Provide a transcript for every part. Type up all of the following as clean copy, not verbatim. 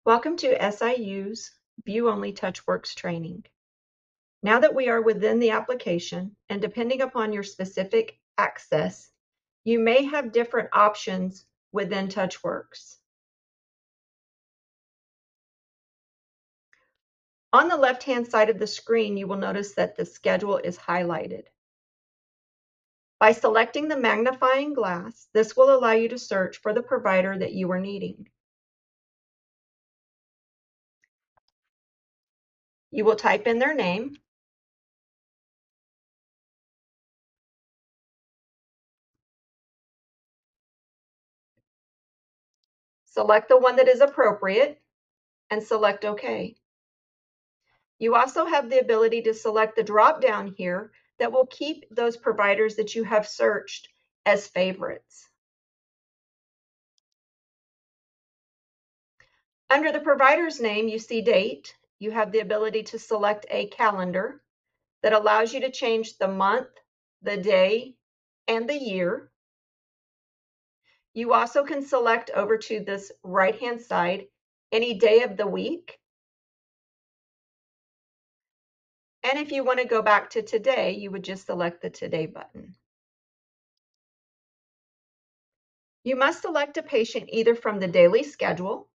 Welcome to SIU's View-Only TouchWorks training. Now that we are within the application, and depending upon your specific access, you may have different options within TouchWorks. On the left-hand side of the screen, you will notice that the schedule is highlighted. By selecting the magnifying glass, this will allow you to search for the provider that you are needing. You will type in their name, select the one that is appropriate, and select OK. You also have the ability to select the drop-down here that will keep those providers that you have searched as favorites. Under the provider's name, you see date. You have the ability to select a calendar that allows you to change the month, the day, and the year. You also can select over to this right-hand side any day of the week. And if you want to go back to today, you would just select the Today button. You must select a patient either from the daily schedule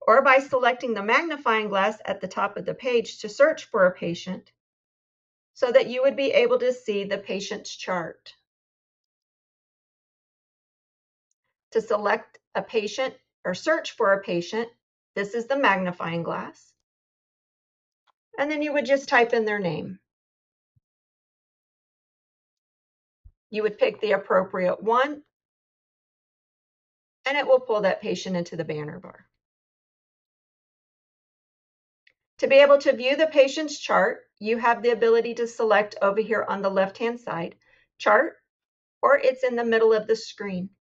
or by selecting the magnifying glass at the top of the page to search for a patient so that you would be able to see the patient's chart. To select a patient or search for a patient, this is the magnifying glass. And then you would just type in their name. You would pick the appropriate one, and it will pull that patient into the banner bar. To be able to view the patient's chart, you have the ability to select over here on the left-hand side, Chart, or it's in the middle of the screen.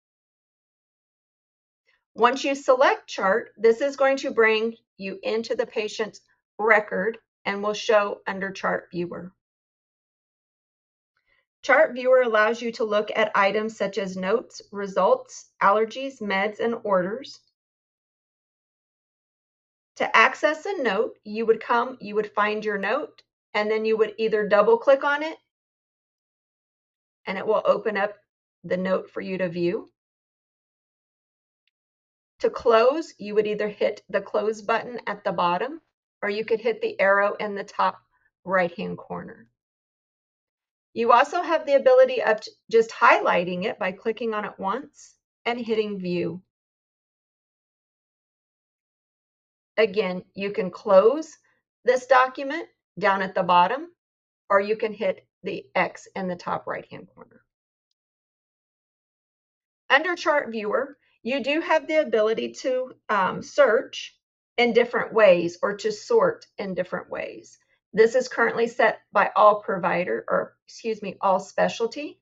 Once you select Chart, this is going to bring you into the patient's record and will show under Chart Viewer. Chart Viewer allows you to look at items such as notes, results, allergies, meds, and orders. To access a note, you would find your note, and then you would either double click on it, and it will open up the note for you to view. To close, you would either hit the close button at the bottom, or you could hit the arrow in the top right-hand corner. You also have the ability of just highlighting it by clicking on it once and hitting view. Again, you can close this document down at the bottom, or you can hit the X in the top right-hand corner. Under Chart Viewer, you do have the ability to search in different ways or to sort in different ways. This is currently set by all provider, or excuse me, all specialty.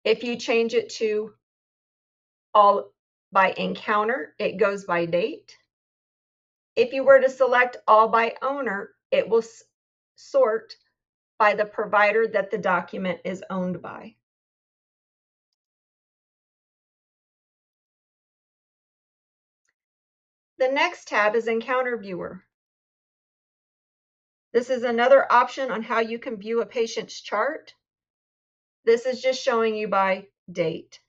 If you change it to all by encounter, it goes by date. If you were to select all by owner, it will sort by the provider that the document is owned by. The next tab is Encounter Viewer. This is another option on how you can view a patient's chart. This is just showing you by date.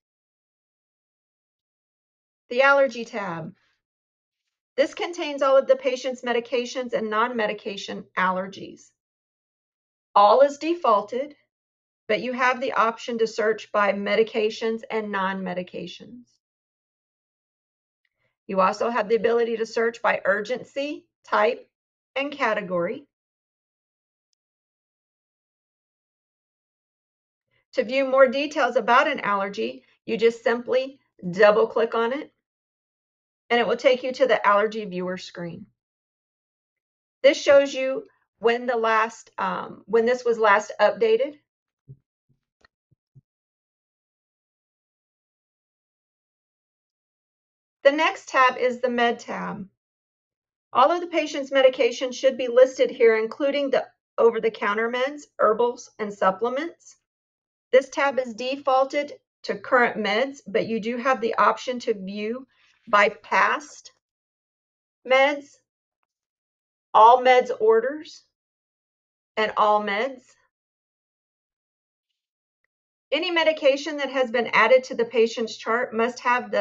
The Allergy tab. This contains all of the patient's medications and non-medication allergies. All is defaulted, but you have the option to search by medications and non-medications. You also have the ability to search by urgency, type, and category. To view more details about an allergy, you just simply double click on it, and it will take you to the Allergy Viewer screen. This shows you when this was last updated. The next tab is the Med tab. All of the patient's medications should be listed here, including the over-the-counter meds, herbals, and supplements. This tab is defaulted to current meds, but you do have the option to view by past meds, all meds orders, and all meds. Any medication that has been added to the patient's chart must have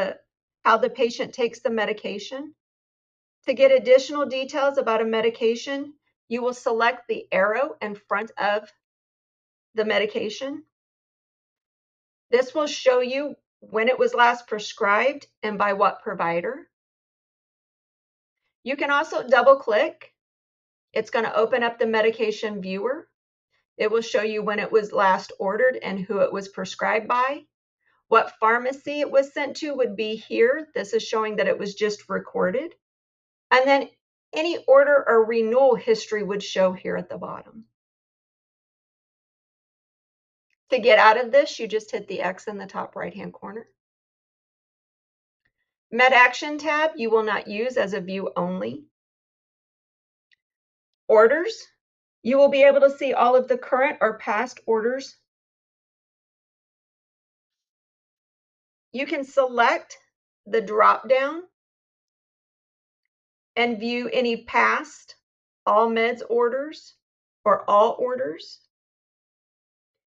how the patient takes the medication. To get additional details about a medication, you will select the arrow in front of the medication. This will show you when it was last prescribed and by what provider. You can also double click. It's going to open up the medication viewer. It will show you when it was last ordered and who it was prescribed by. What pharmacy it was sent to would be here. This is showing that it was just recorded. And then any order or renewal history would show here at the bottom. To get out of this, you just hit the X in the top right-hand corner. Med Action tab, you will not use as a view only. Orders, you will be able to see all of the current or past orders. You can select the drop-down and view any past all meds orders or all orders.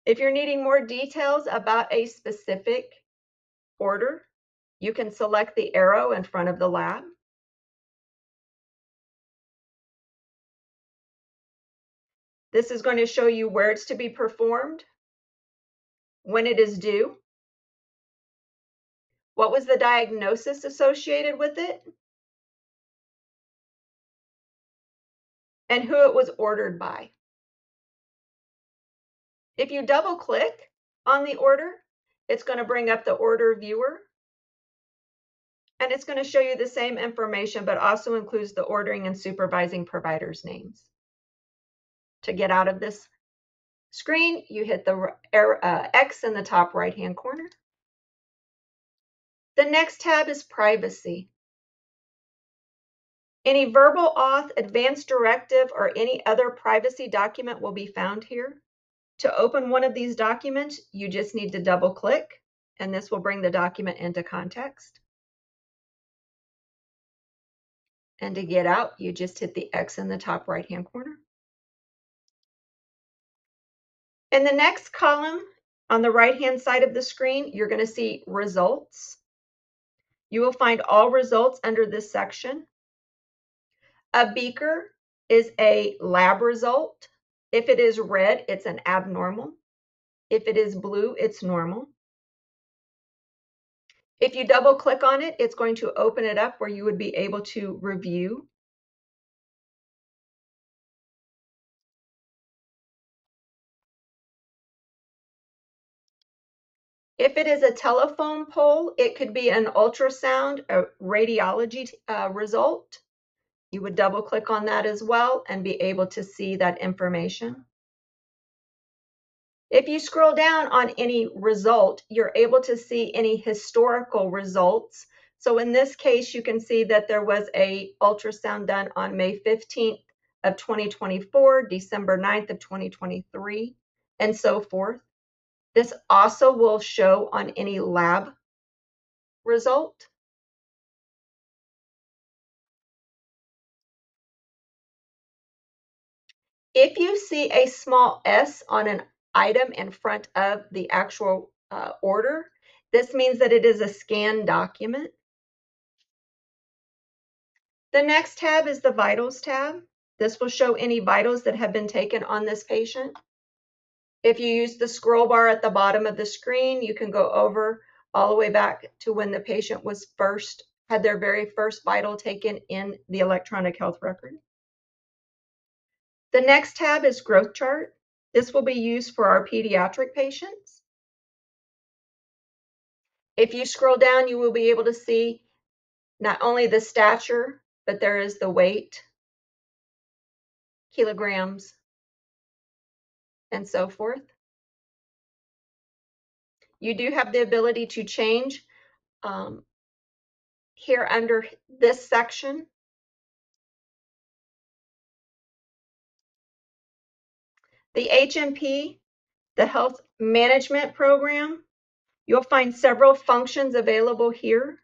If you're needing more details about a specific order, you can select the arrow in front of the lab. This is going to show you where it's to be performed, when it is due, what was the diagnosis associated with it, and who it was ordered by. If you double click on the order, it's going to bring up the order viewer, and it's going to show you the same information, but also includes the ordering and supervising providers' names. To get out of this screen, you hit the X in the top right-hand corner. The next tab is Privacy. Any verbal auth, advanced directive, or any other privacy document will be found here. To open one of these documents, you just need to double click, and this will bring the document into context. And to get out, you just hit the X in the top right-hand corner. In the next column, on the right-hand side of the screen, you're going to see Results. You will find all results under this section. A beaker is a lab result. If it is red, it's an abnormal. If it is blue, it's normal. If you double click on it, it's going to open it up where you would be able to review. If it is a telephone poll, it could be an ultrasound, a radiology result. You would double click on that as well and be able to see that information. If you scroll down on any result, you're able to see any historical results. So in this case, you can see that there was a ultrasound done on May 15th of 2024, December 9th of 2023, and so forth. This also will show on any lab result. If you see a small S on an item in front of the actual order, this means that it is a scanned document. The next tab is the Vitals tab. This will show any vitals that have been taken on this patient. If you use the scroll bar at the bottom of the screen, you can go over all the way back to when the patient had their very first vital taken in the electronic health record. The next tab is Growth Chart. This will be used for our pediatric patients. If you scroll down, you will be able to see not only the stature, but there is the weight, kilograms, and so forth. You do have the ability to change here under this section. The HMP, the Health Management Program, you'll find several functions available here.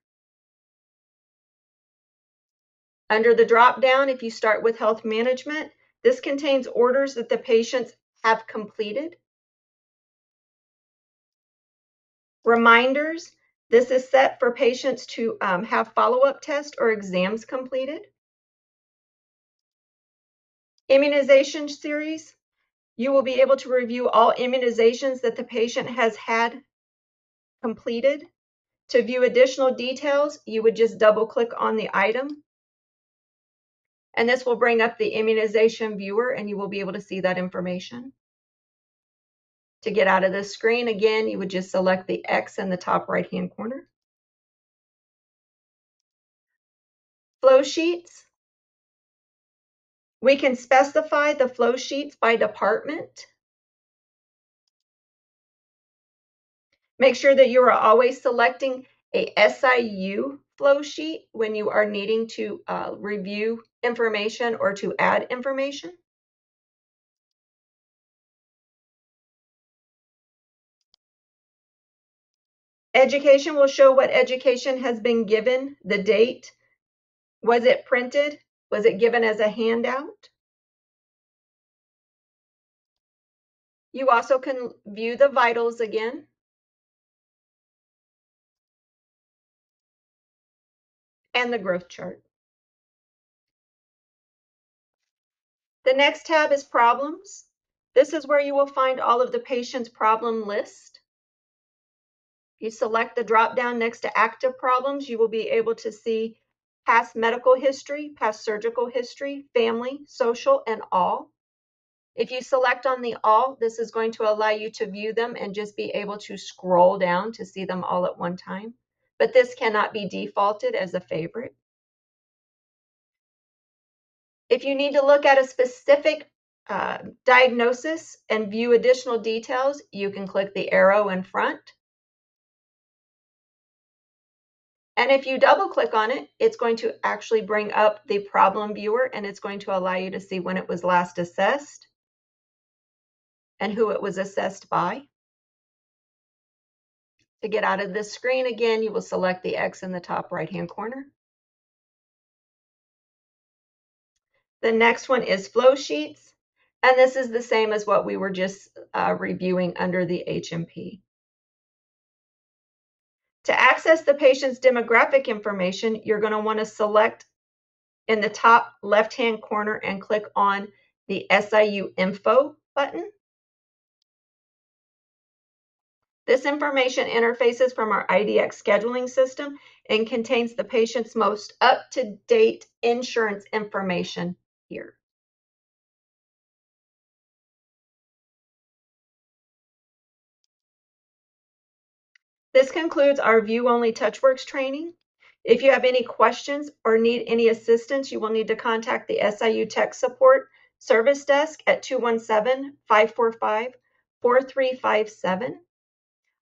Under the drop-down, if you start with health management, this contains orders that the patients have completed. Reminders, this is set for patients to have follow-up tests or exams completed. Immunization series, you will be able to review all immunizations that the patient has had completed. To view additional details, you would just double-click on the item, and this will bring up the immunization viewer, and you will be able to see that information. To get out of this screen, again, you would just select the X in the top right-hand corner. Flow sheets. We can specify the flow sheets by department. Make sure that you are always selecting a SIU flow sheet when you are needing to review information or to add information. Education will show what education has been given, the date. Was it printed? Was it given as a handout? You also can view the vitals again. And the growth chart. The next tab is problems. This is where you will find all of the patient's problem list. You select the drop-down next to active problems, you will be able to see past medical history, past surgical history, family, social, and all. If you select on the all, this is going to allow you to view them and just be able to scroll down to see them all at one time. But this cannot be defaulted as a favorite. If you need to look at a specific diagnosis and view additional details, you can click the arrow in front. And if you double click on it, it's going to actually bring up the problem viewer, and it's going to allow you to see when it was last assessed and who it was assessed by. To get out of this screen again, you will select the X in the top right-hand corner. The next one is flow sheets, and this is the same as what we were just reviewing under the HMP. To access the patient's demographic information, you're going to want to select in the top left-hand corner and click on the SIU Info button. This information interfaces from our IDX scheduling system and contains the patient's most up-to-date insurance information here. This concludes our view-only TouchWorks training. If you have any questions or need any assistance, you will need to contact the SIU Tech Support Service Desk at 217-545-4357.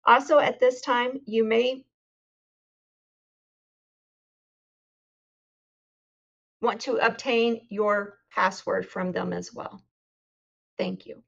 Also, at this time, you may want to obtain your password from them as well. Thank you.